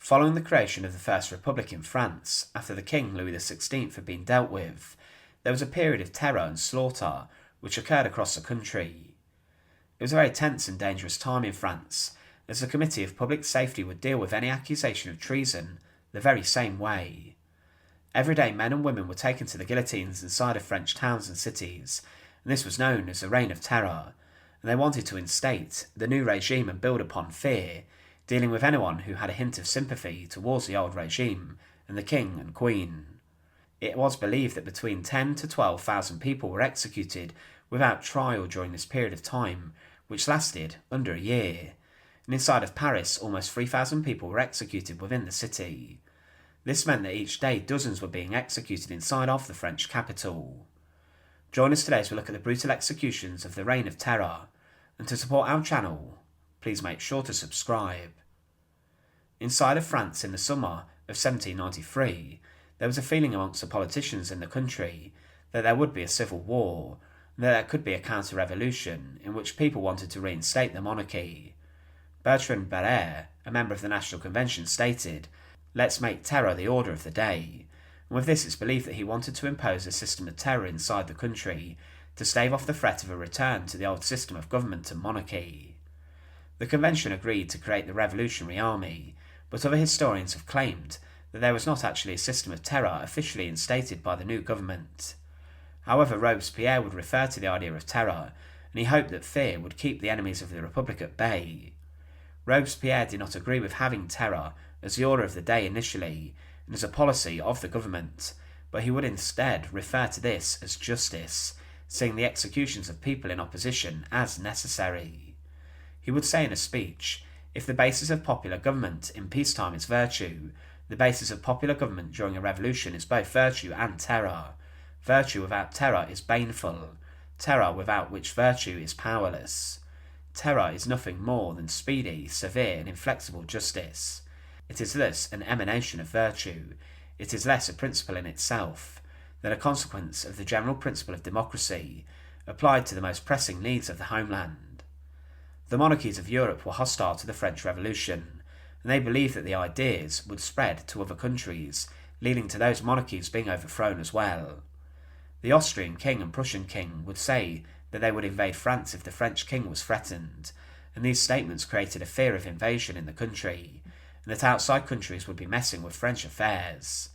Following the creation of the First Republic in France, after the King Louis XVI had been dealt with, there was a period of terror and slaughter which occurred across the country. It was a very tense and dangerous time in France, as the Committee of Public Safety would deal with any accusation of treason the very same way. Everyday men and women were taken to the guillotines inside of French towns and cities, and this was known as the Reign of Terror, and they wanted to instate the new regime and build upon fear, dealing with anyone who had a hint of sympathy towards the old regime and the king and queen. It was believed that between 10 to 12,000 people were executed without trial during this period of time, which lasted under a year, and inside of Paris almost 3,000 people were executed within the city. This meant that each day dozens were being executed inside of the French capital. Join us today as we look at the brutal executions of the Reign of Terror, and to support our channel, please make sure to subscribe. Inside of France in the summer of 1793, there was a feeling amongst the politicians in the country that there would be a civil war, and that there could be a counter-revolution in which people wanted to reinstate the monarchy. Bertrand Barrère, a member of the National Convention, stated, "Let's make terror the order of the day," and with this it's believed that he wanted to impose a system of terror inside the country to stave off the threat of a return to the old system of government and monarchy. The convention agreed to create the Revolutionary Army, but other historians have claimed that there was not actually a system of terror officially instated by the new government. However, Robespierre would refer to the idea of terror, and he hoped that fear would keep the enemies of the Republic at bay. Robespierre did not agree with having terror as the order of the day initially, and as a policy of the government, but he would instead refer to this as justice, seeing the executions of people in opposition as necessary. He would say in a speech, "If the basis of popular government in peacetime is virtue, the basis of popular government during a revolution is both virtue and terror. Virtue without terror is baneful, terror without which virtue is powerless. Terror is nothing more than speedy, severe, and inflexible justice. It is thus an emanation of virtue. It is less a principle in itself than a consequence of the general principle of democracy applied to the most pressing needs of the homeland." The monarchies of Europe were hostile to the French Revolution, and they believed that the ideas would spread to other countries, leading to those monarchies being overthrown as well. The Austrian king and Prussian king would say that they would invade France if the French king was threatened, and these statements created a fear of invasion in the country, and that outside countries would be messing with French affairs.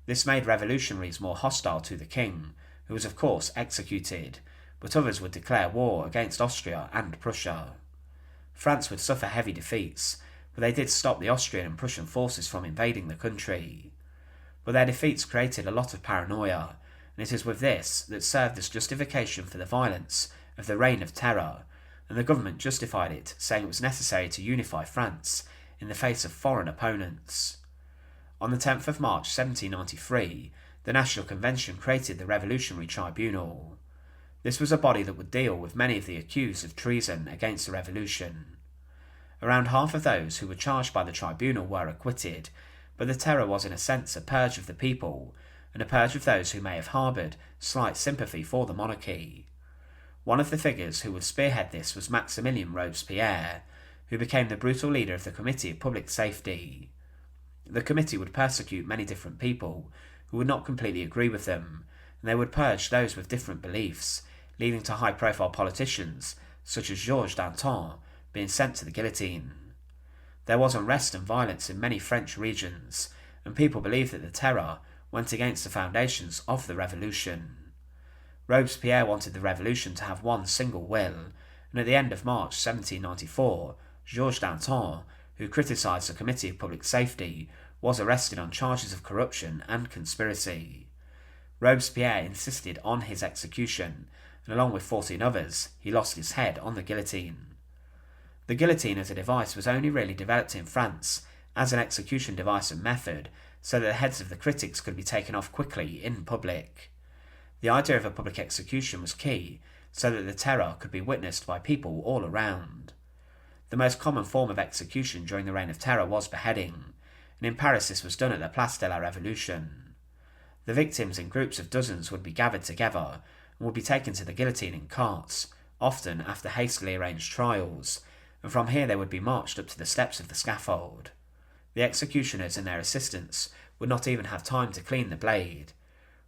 This made revolutionaries more hostile to the king, who was of course executed, but others would declare war against Austria and Prussia. France would suffer heavy defeats, but they did stop the Austrian and Prussian forces from invading the country. But their defeats created a lot of paranoia, and it is with this that served as justification for the violence of the Reign of Terror, and the government justified it, saying it was necessary to unify France in the face of foreign opponents. On the 10th of March 1793, the National Convention created the Revolutionary Tribunal. This was a body that would deal with many of the accused of treason against the revolution. Around half of those who were charged by the tribunal were acquitted, but the terror was in a sense a purge of the people, and a purge of those who may have harboured slight sympathy for the monarchy. One of the figures who would spearhead this was Maximilien Robespierre, who became the brutal leader of the Committee of Public Safety. The committee would persecute many different people who would not completely agree with them, and they would purge those with different beliefs, leading to high-profile politicians such as Georges Danton being sent to the guillotine. There was unrest and violence in many French regions, and people believed that the terror went against the foundations of the revolution. Robespierre wanted the revolution to have one single will, and at the end of March 1794, Georges Danton, who criticised the Committee of Public Safety, was arrested on charges of corruption and conspiracy. Robespierre insisted on his execution, and along with 14 others, he lost his head on the guillotine. The guillotine as a device was only really developed in France as an execution device and method, so that the heads of the critics could be taken off quickly in public. The idea of a public execution was key, so that the terror could be witnessed by people all around. The most common form of execution during the Reign of Terror was beheading, and in Paris this was done at the Place de la Révolution. The victims in groups of dozens would be gathered together and would be taken to the guillotine in carts, often after hastily arranged trials, and from here they would be marched up to the steps of the scaffold. The executioners and their assistants would not even have time to clean the blade.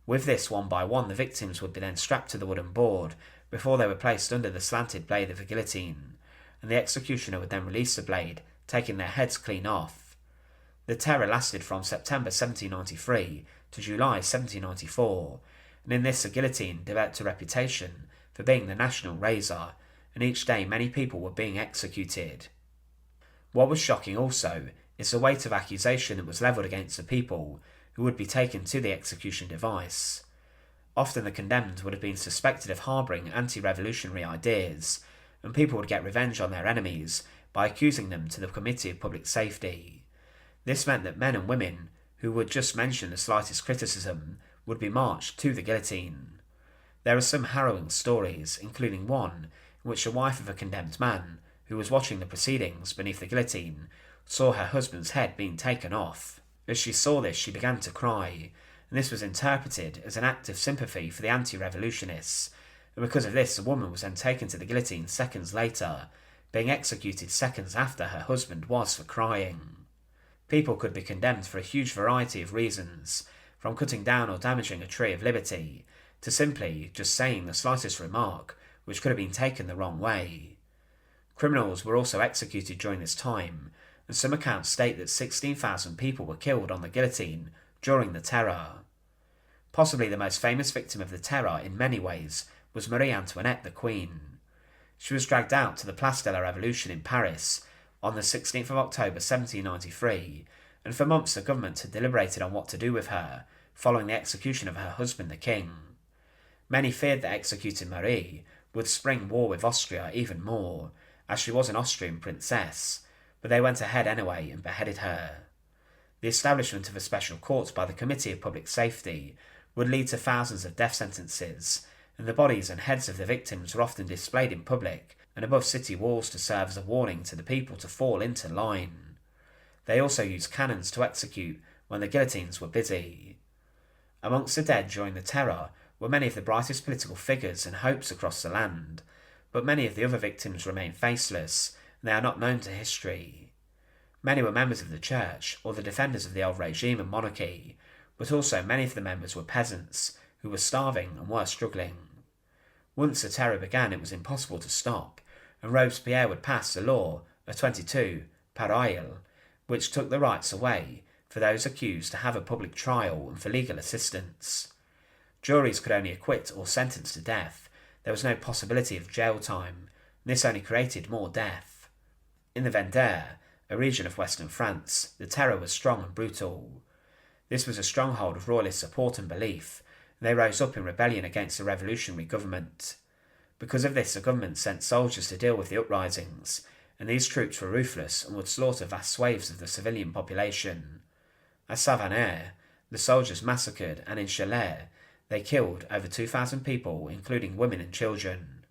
With this, one by one, the victims would be then strapped to the wooden board before they were placed under the slanted blade of the guillotine, and the executioner would then release the blade, taking their heads clean off. The terror lasted from September 1793 to July 1794, and in this the guillotine developed a reputation for being the national razor, and each day many people were being executed. What was shocking also is the weight of accusation that was levelled against the people who would be taken to the execution device. Often the condemned would have been suspected of harbouring anti-revolutionary ideas, and people would get revenge on their enemies by accusing them to the Committee of Public Safety. This meant that men and women who would just mention the slightest criticism would be marched to the guillotine. There are some harrowing stories, including one in which the wife of a condemned man, who was watching the proceedings beneath the guillotine, saw her husband's head being taken off. As she saw this, she began to cry, and this was interpreted as an act of sympathy for the anti-revolutionists, and because of this the woman was then taken to the guillotine seconds later, being executed seconds after her husband was for crying. People could be condemned for a huge variety of reasons, from cutting down or damaging a tree of liberty, to simply just saying the slightest remark which could have been taken the wrong way. Criminals were also executed during this time, and some accounts state that 16,000 people were killed on the guillotine during the Terror. Possibly the most famous victim of the Terror in many ways was Marie Antoinette, the Queen. She was dragged out to the Place de la Révolution in Paris on the 16th of October 1793, and for months the government had deliberated on what to do with her, following the execution of her husband the king. Many feared that executing Marie would spring war with Austria even more, as she was an Austrian princess, but they went ahead anyway and beheaded her. The establishment of a special court by the Committee of Public Safety would lead to thousands of death sentences, and the bodies and heads of the victims were often displayed in public and above city walls to serve as a warning to the people to fall into line. They also used cannons to execute when the guillotines were busy. Amongst the dead during the Terror were many of the brightest political figures and hopes across the land, but many of the other victims remain faceless, and they are not known to history. Many were members of the church or the defenders of the old regime and monarchy, but also many of the members were peasants who were starving and were struggling. Once the Terror began, it was impossible to stop, and Robespierre would pass the law of 22 Parail, which took the rights away for those accused to have a public trial and for legal assistance. Juries could only acquit or sentence to death. There was no possibility of jail time, and this only created more death. In the Vendée, a region of western France, the Terror was strong and brutal. This was a stronghold of royalist support and belief, and they rose up in rebellion against the revolutionary government. Because of this, the government sent soldiers to deal with the uprisings, and these troops were ruthless and would slaughter vast swathes of the civilian population. At Savonneres, the soldiers massacred, and in Chalais, they killed over 2,000 people, including women and children.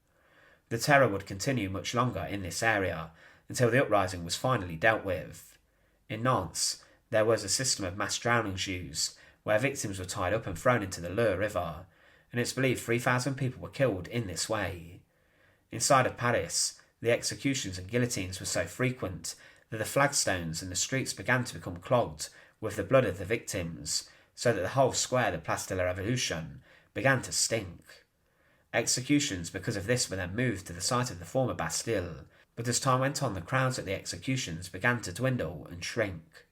The Terror would continue much longer in this area, until the uprising was finally dealt with. In Nantes, there was a system of mass drownings used, where victims were tied up and thrown into the Loire River, and it's believed 3,000 people were killed in this way. Inside of Paris, the executions and guillotines were so frequent that the flagstones and the streets began to become clogged with the blood of the victims, so that the whole square, the Place de la Révolution, began to stink. Executions because of this were then moved to the site of the former Bastille, but as time went on the crowds at the executions began to dwindle and shrink.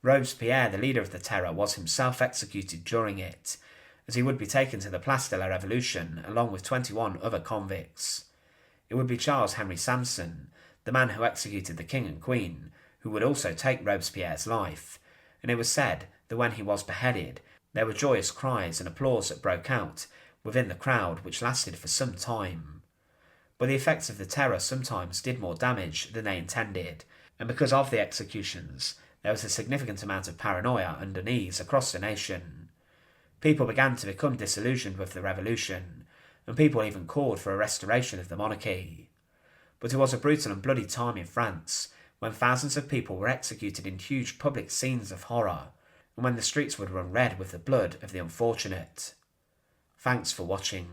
Robespierre, the leader of the Terror, was himself executed during it, as he would be taken to the Place de la Révolution along with 21 other convicts. It would be Charles Henry Sanson, the man who executed the King and Queen, who would also take Robespierre's life, and it was said that when he was beheaded, there were joyous cries and applause that broke out within the crowd, which lasted for some time. But the effects of the Terror sometimes did more damage than they intended, and because of the executions, there was a significant amount of paranoia and unease across the nation. People began to become disillusioned with the revolution, and people even called for a restoration of the monarchy. But it was a brutal and bloody time in France, when thousands of people were executed in huge public scenes of horror, and when the streets would run red with the blood of the unfortunate. Thanks for watching.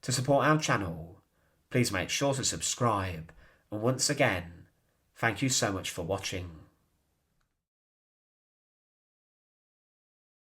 To support our channel, please make sure to subscribe, and once again, thank you so much for watching.